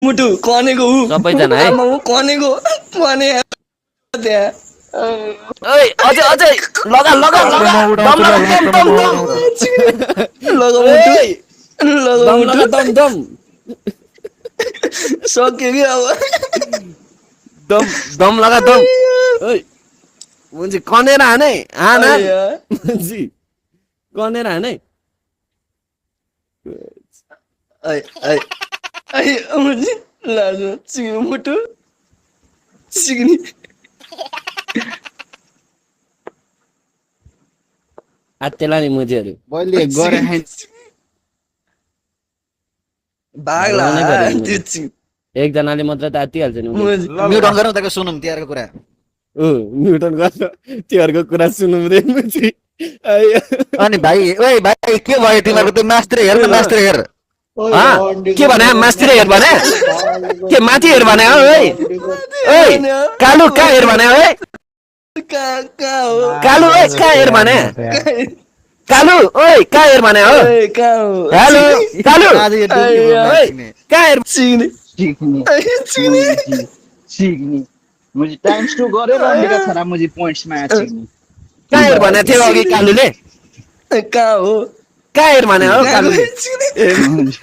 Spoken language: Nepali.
मुटु कनेको उ सबैजना है आमा उ कनेको कने त्यहाँ ओइ अझै अझै लगा लगा लगा दम लगा दम दम लगा मुटु ओइ लगा दम मुटु लगा दम दम सक्यो कि अब दम दम लगा दम ओइ मुझे कनेर हाने हान हान अय्या मुझे कनेर हाने अय अय अय मुझे लाजो चिग्नु मुटु चिग्नी आत्तेला नि मुझेहरू मैले गरे भाग्ला हराउनै पर्यो नि त्यो मुझे। एकजनाले मात्र त आत्तिहाल्छ नि उसले। मुझे म्युट अन गरौँ ताको सुनौँ तिहारको कुरा म्युटन गर्छ तिहारको कुरा सुनौँ रे मुझे आयो अनि भाइ ओइ भाइ के भयो तिमीहरूको त्यो मास्तिर हेर न मास्तिर हेर के भने मास्तिर हेर भने के माथि हेर भने ओइ ओइ कालु कहाँ हेर भने ओइ कहाँ हो कालु ओइ कहाँ हेर भने कालु ओइ कहाँ हेर भने हो ओए कहाँ हो हेलो कालु आज यो डुब्ने भयो ओइ मान्छे। कहाँ हेर चिग्नी चिग्नी चिग्नी चिग्नी मुझे टाइम्स 2 गर्यो र अन्डिका छोरा मुझे पोइन्ट्समा चिग्नी कहाँ हेर भने थियो अघि कालुले कहाँ हो कहाँ हेर भने हो कहाँ कालुले हो चिग्नी ए,